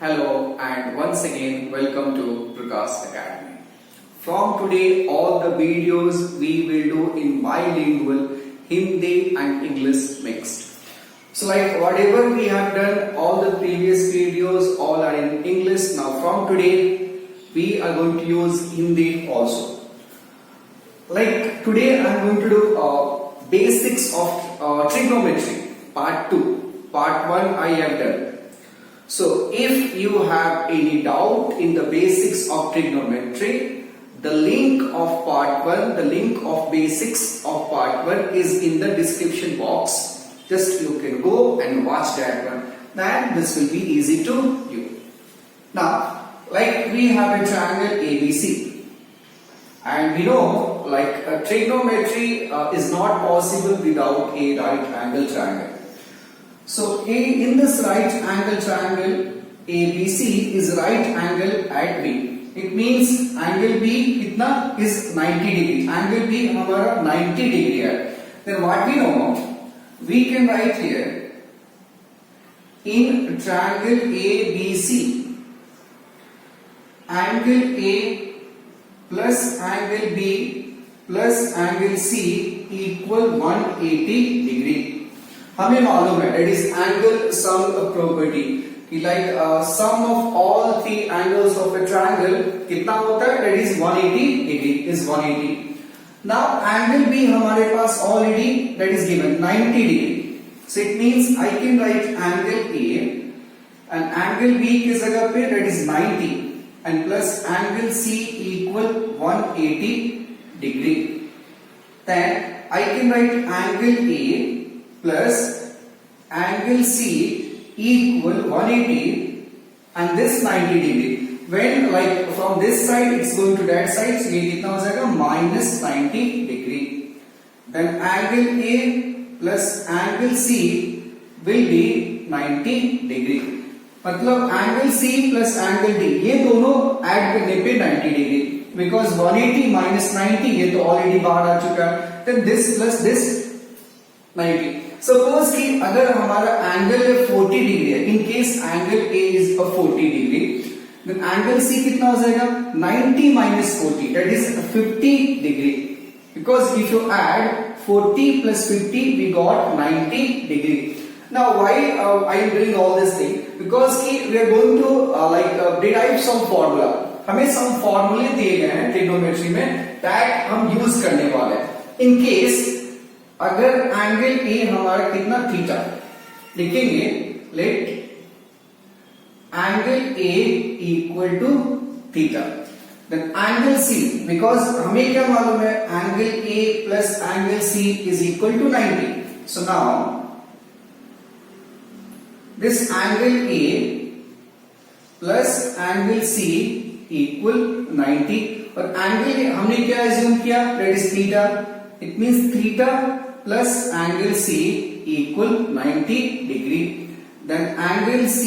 Hello and once again welcome to Prakash Academy. From today all the videos we will do in bilingual Hindi and English mixed. So like whatever we have done, all the previous videos all are in English. Now from today we are going to use Hindi also. Like today I am going to do basics of trigonometry part 2. Part 1 I have done. So if you have any doubt in the basics of trigonometry, the link of part 1, the link of basics of part 1 is in the description box. Just you can go and watch that one. Then this will be easy to you. Now, like we have a triangle ABC. And we know like trigonometry is not possible without a right angle triangle. So in this right angle triangle ABC is right angle at B. It means angle B kitna is 90 degree. Angle B हमारा 90 degree है. Then what we know? We can write here in triangle ABC, angle A plus angle B plus angle C equal 180 degree. हमें मालूम है that is angle sum property कि like sum of all three angles of a triangle कितना होता है that is 180 degree is 180. Now angle B हमारे पास already that is given 90 degree. So it means I can write angle A and angle B की जगह पे that is 90 and plus angle C equal 180 degree. Then I can write angle A plus angle C equal 180 and this 90 degree. When like from this side it's going to that side, so ये कितना हो जाएगा minus 90 degree. Then angle A plus angle C will be 90 degree. मतलब angle C plus angle D ये दोनों add करने पे 90 degree. Because 180 minus 90 ये तो already बाहर आ चुका है. Then this plus this 90. Suppose कि अगर हमारा एंगल 40 डिग्री है, in case angle a is 40 degree, then angle c कितना हो जाएगा 90 minus 40 that is 50 degree. Because if you add 40 plus 50 we got 90 degree. Now why I am doing all this thing because कि we are going to like derive some formula. हमें some फार्मूले दिए गए हैं trigonometry में that हम use करने वाले हैं. इन केस अगर एंगल ए हमारा कितना थीटा लिखेंगे, let angle a equal to theta, then angle c, because हमें क्या मालूम है angle a plus angle c is equal to 90. So now this angle a plus angle c equal 90 और angle हमने क्या एज्यूम किया that is theta. It means theta plus angle C equal 90 degree. Then angle C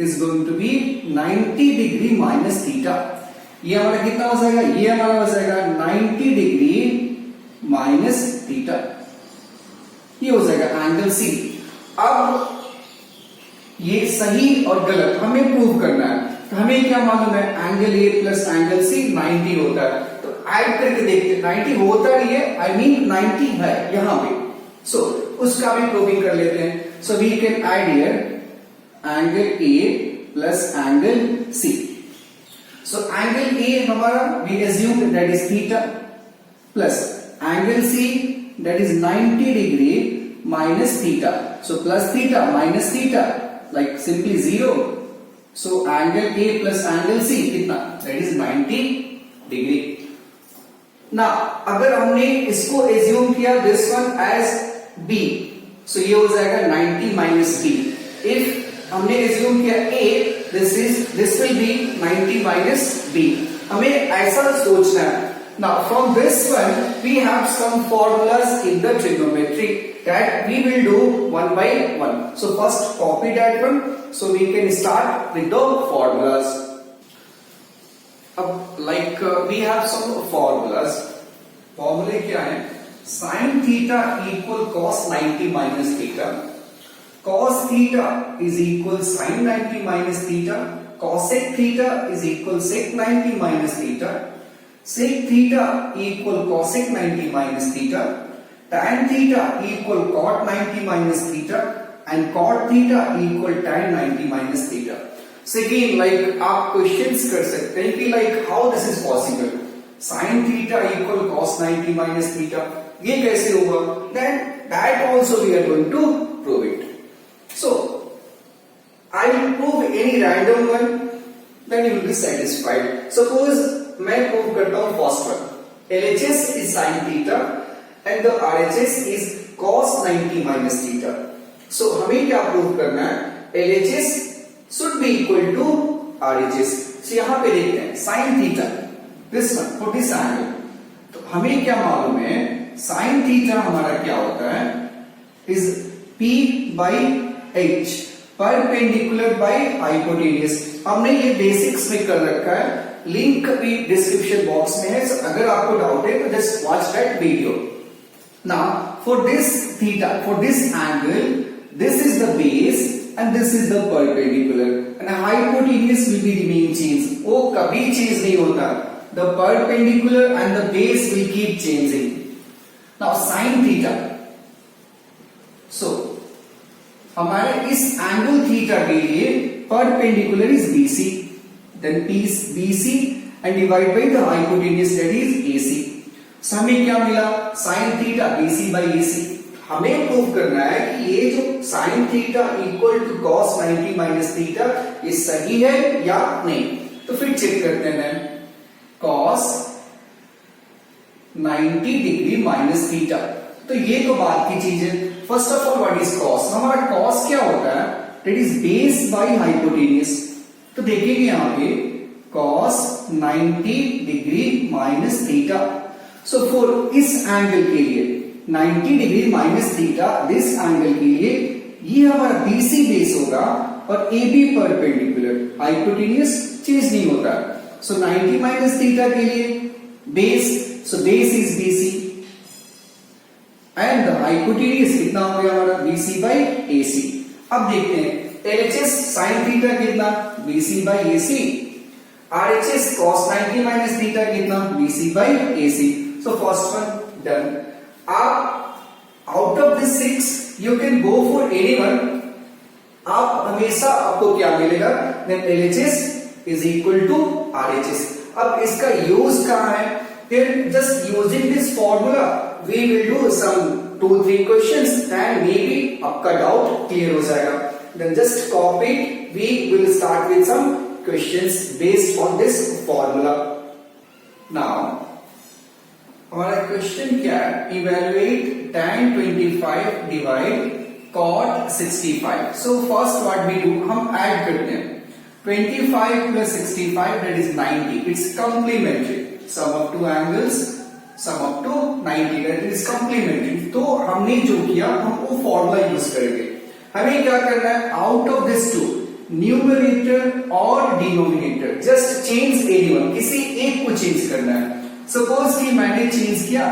is going to be 90 degree minus theta. ये हमारा कितना हो जाएगा, ये हमारा हो जाएगा 90 degree minus theta. ये हो जाएगा एंगल C. अब ये सही और गलत हमें प्रूव करना है. तो हमें क्या मालूम है angle A plus angle C 90 होता है. ऐड करके देखते हैं 90 होता नहीं है, आई मीन 90 है यहां पे. सो उसका भी प्रूविंग कर लेते हैं. So we can add here angle a plus angle c. So angle a हमारा we assume that is theta plus angle c that is 90 degree minus theta. So plus theta minus theta like simply 0. So angle a plus angle c कितना that is 90 degree. ना अगर हमने इसको assume किया this one as B, so ये हो जाएगा 90 minus B. If हमने एज्यूम किया A, this will be 90 minus B. हमें ऐसा सोचना है. Now from this one we have some formulas in the trigonometry that we will do one by one. So first copy that one so we can start with the formulas. अब like we have some formulas. फॉर्मूले क्या है, sine theta equal cos 90 minus theta. cos theta is equal sin 90 minus theta, cosec theta is equal sec 90 minus theta, sec theta equal cosec 90 minus theta, tan theta equal cot 90 minus theta, and cot theta equal tan 90 minus theta. So again, like आप questions कर सकते हैं कि like how this is possible? Sin theta equal cos 90 minus theta. ये कैसे होगा? Then that also we are going to prove it. So I will prove any random one, then you will be satisfied. Suppose मैं prove करता हूँ first one. LHS is sin theta and the RHS is cos 90 minus theta. So हमें क्या prove करना है? LHS should be equal to RHS. So यहाँ पे देखते हैं sin theta, this one for this angle. तो हमें क्या मालूम है? sin theta हमारा क्या होता है? is P by H, perpendicular by hypotenuse. हमने ये बेसिक्स में कर रखा है, लिंक भी डिस्क्रिप्शन बॉक्स में है. So अगर आपको डाउट है तो just watch that video. Now for this theta, for this angle, this is the base and this is the perpendicular, and hypotenuse will be remain change. वो कभी change नहीं होता. The perpendicular and the base will keep changing. Now sin theta. So हमारे इस angle theta के लिए perpendicular is BC, then BC and divide by the hypotenuse, that is AC. So हमें क्या मिला? sin theta BC by AC. हमें prove करना है कि ये जो sin theta equal to cos 90 minus theta ये सही है या नहीं. तो फिर चेक करते हैं. cos 90 डिग्री माइनस थीटा, तो ये तो बात की चीज है. First of all what is cos? हमारा cos क्या होता है? That is base by hypotenuse. तो देखेंगे यहाँ पे cos 90 degree minus theta. So for इस एंगल के लिए 90 degree minus theta, this angle के लिए ये हमारा BC बेस होगा और AB परपेंडिकुलर. हाइपोटेन्यूज चेंज नहीं होता. सो 90 माइनस थीटा के लिए base, so base is BC and the hypotenuse कितना हो गया हमारा? BC by AC. अब देखते हैं LHS sin थीटा कितना? BC by AC. RHS cos 90 minus theta कितना? BC by AC. So first one done. आप out of this 6 you can go for anyone. आप हमेशा आपको क्या मिलेगा? Then LHS is equal to RHS. अब इसका यूज कहां है? फिर just using this formula we will do some 2-3 questions and maybe आपका डाउट क्लियर हो जाएगा. Then just copy. We will start with some questions based on this formula. Now हमारा question क्या है? Evaluate tan 25 divide cot 65. So first what we do, हम add करते हैं 25 plus 65, that is 90. It's complementary. Sum of two angles, sum of to 90, that is complementary. तो हमने जो किया हम वो फॉर्मूला यूज करेंगे. हमें क्या करना है? Out of this two, numerator और डिनोमिनेटर, जस्ट चेंज एनीवन, किसी एक को चेंज करना है. सपोज कि मैंने चेंज किया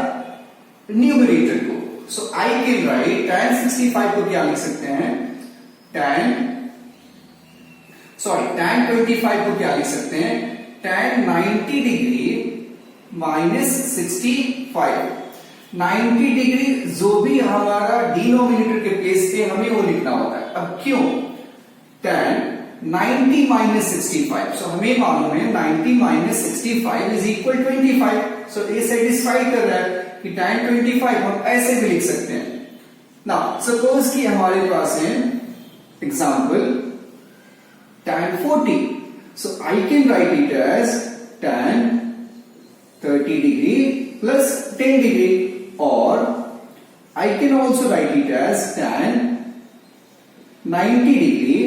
न्यूमरेटर को. सो आई कैन राइट tan 65 को क्या लिख सकते हैं? tan 25 को क्या लिख सकते हैं? tan 90 degree minus 65. 90 डिग्री जो भी हमारा डिनोमिनेटर के प्लेस पे हमें वो लिखना होता है. अब क्यों? tan 90 minus 65. सो हमें मालूम है 90 माइनस 65 इज इक्वल 25. सो ये सेटिस्फाई कर रहा है कि tan 25 हम ऐसे भी लिख सकते हैं. नाउ सपोज कि हमारे पास है example tan 40. So I can write it as tan 30 degree plus 10 degree, or I can also write it as tan 90 degree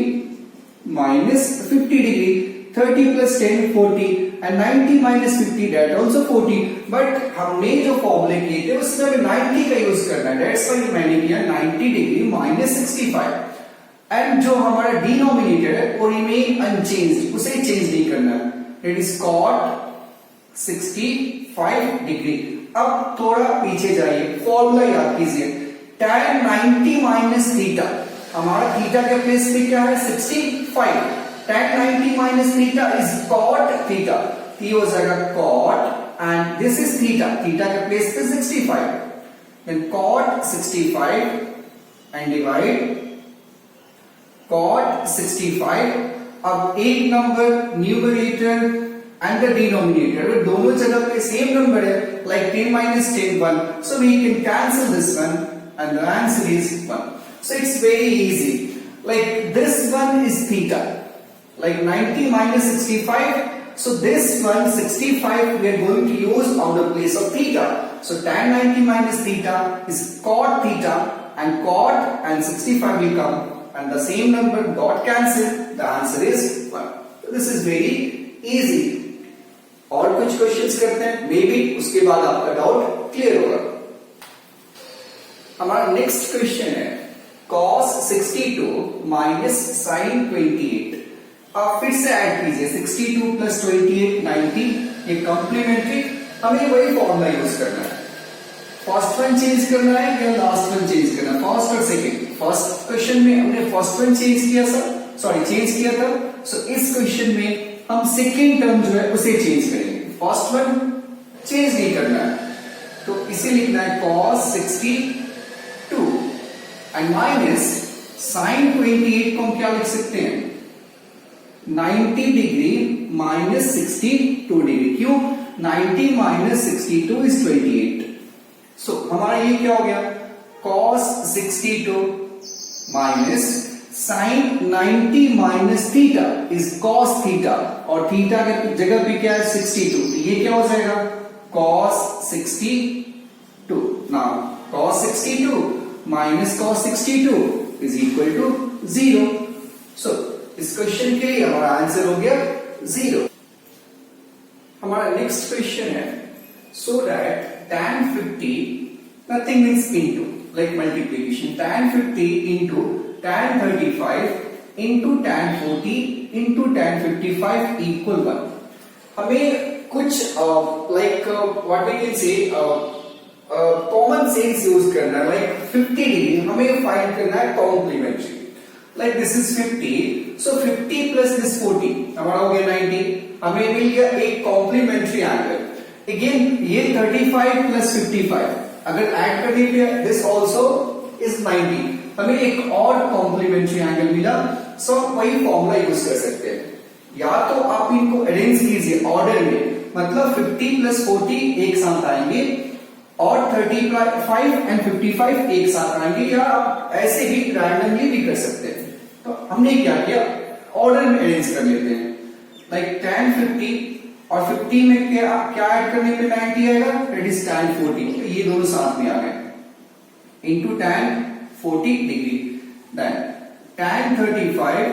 minus 50 degree. 30 plus 10 40 and 90 minus 50 that also 40. But हमने जो फॉर्मूले किए थे उसमें 90 का यूज करना है. That's why मैंने किया 90 degree minus 65. एंड जो हमारा डिनोमिनेटर है वो रिमेन अनचेंज्ड, उसे चेंज नहीं करना. It is cot 65 degree. अब थोड़ा पीछे जाइए, फॉर्मूला याद कीजिए. tan 90 माइनस थीटा, हमारा थीटा के प्लेस पे क्या है 65, tan 90 minus theta is cot theta, ये हो जाएगा cot and this is theta, theta के प्लेस पे 65, then cot 65 and divide cot 65। अब एक number numerator and the denominator दोनों जगह पे सेम नंबर है, like 10 minus 10 1, so we can cancel this one and the answer is 1। so it's very easy, like this one is theta, like 90 minus 65, so this one 65 we are going to use on the place of theta, so tan 90 minus theta is cot theta and cot and 65 will come and the same number got cancelled, the answer is 1। so this is very easy। और कुछ questions करते हैं, may be उसके बाद आपका doubt clear होगा। हमारा next question है cos 62 माइनस sin 28। आप फिर से ऐड कीजिए 62 प्लस 28 90, ये कॉम्प्लीमेंट्री, हमें वही फॉर्मूला यूज करना है। फर्स्ट वन चेंज करना है या लास्ट वन चेंज करना है, फर्स्ट और सेकंड। फर्स्ट क्वेश्चन में हमने फर्स्ट वन चेंज किया चेंज किया था, सो इस क्वेश्चन में हम सेकेंड टर्म जो है उसे चेंज करेंगे, फर्स्ट वन चेंज नहीं करना है, तो इसे लिखना है cos 62 एंड माइनस sin 28 को हम क्या लिख सकते हैं 90 डिग्री माइनस 62 डिग्री, क्यों 90 माइनस 62 इज 28, सो हमारा ये क्या हो गया cos 62 minus sin 90 minus theta is cos theta, और थीटा के जगह पे क्या है 62, तो ये क्या हो जाएगा cos 62। Now cos 62 minus cos 62 is equal to 0, so इस क्वेश्चन के लिए हमारा आंसर हो गया 0। हमारा नेक्स्ट क्वेश्चन है so that tan 50 nothing means into like multiplication, tan 50 into tan 35 into tan 40 into tan 55 equal 1। हमें कुछ like what we can say common sense use करना है, like 50 डिग्री हमें फाइंड करना है complementary, like this is 50, so 50 plus this 40 हमारा हो गया 90, हमें मिल गया एक कॉम्प्लीमेंट्री एंगल। अगेन ये 35 plus 55 अगर ऐड करने पे this also is 90, हमें एक और कॉम्प्लीमेंट्री एंगल मिला, सो वही फॉर्मूला यूज कर सकते हैं, या तो आप इनको अरेंज कीजिए ऑर्डर में, मतलब 50 प्लस 40 एक साथ आएंगे और 35 एंड 55 एक साथ आएंगे, या आप ऐसे भी रैंडमली भी कर सकते हैं। तो हमने क्या किया ऑर्डर में अरेंज कर लेते हैं, लाइक tan 50 और 50 में क्या ऐड करने पे 90 आएगा, दैट इज tan 40, तो ये दोनों साथ में आ गए into tan 40 degree, then tan 35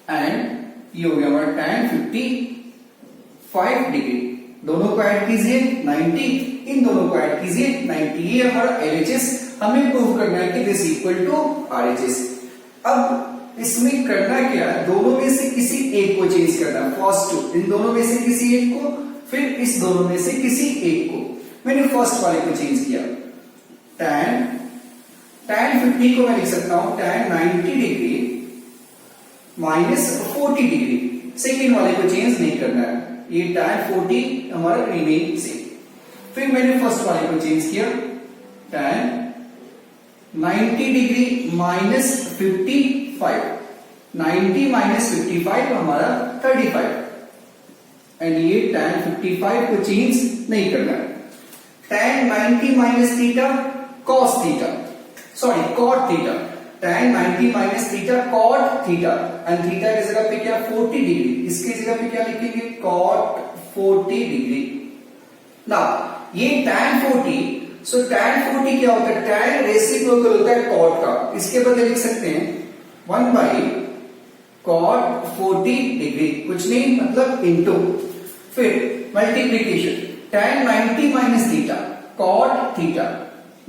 and ये हो गया हमारा tan 55 डिग्री, दोनों को ऐड कीजिए 90, इन दोनों को ऐड कीजिए 90, ये हमारा LHS हमें प्रूव करना है कि दिस इक्वल टू RHS। अब इसमें करना क्या है, दोनों में से किसी एक को चेंज करना है, फर्स्ट टू इन दोनों में से किसी एक को, फिर इस दोनों में से किसी एक को। मैंने फर्स्ट वाले को चेंज किया, tan 50 को मैं लिख सकता हूं tan 90 degree minus 40 degree, second वाले को चेंज नहीं करना है, ये tan 40 हमारा रिमेन सेम। फिर मैंने फर्स्ट वाले को चेंज किया tan 90 डिग्री माइनस 55, 90 माइनस 55 हमारा 35, एंड ये tan 55 को चेंज नहीं करना है, tan 90 minus theta cos theta, sorry cot theta, tan 90 minus theta cot theta, and theta की जगह पे क्या 40 डिग्री, इसकी जगह पे क्या लिखेंगे cot 40 डिग्री। ना ये tan 40, सो tan 40 क्या होता है, tan रेसिप्रोकल होता है cot का, इसके बदले लिख सकते हैं 1 by cot 40 डिग्री, कुछ नहीं मतलब इनटू, फिर multiplication tan 90 minus theta cot theta,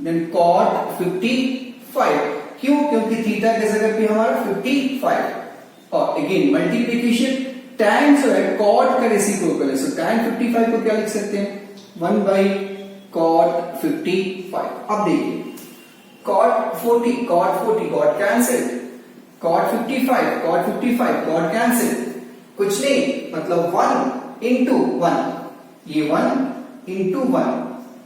then cot 55, क्यों, क्योंकि थीटा की जगह पे हमारा 55, और अगेन मल्टीप्लीकेशन tan जो है cot का रेसिप्रोकल है, सो tan 55 को क्या लिख सकते हैं 1 by cot 55। अब देखिए cot 40 got cancelled, cot 55 got cancelled, कुछ नहीं, मतलब 1 into 1, ये 1 into 1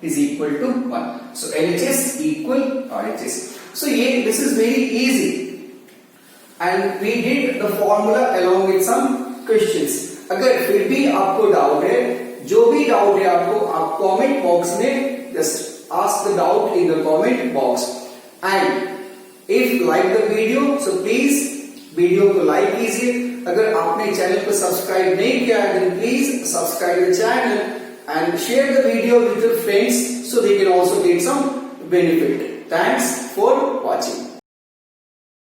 is equal to 1. So LHS equal RHS. So this is very easy, and we did the formula along with some questions. अगर फिर भी आपको डाउट है, जो भी डाउट है आपको, आप कमेंट बॉक्स में just ask the doubt in the comment box. And if like the video, so please video को लाइक कीजिए. अगर आपने चैनल को सब्सक्राइब नहीं किया है, then please subscribe the channel and share the video with your friends so they can also get some benefit. Thanks for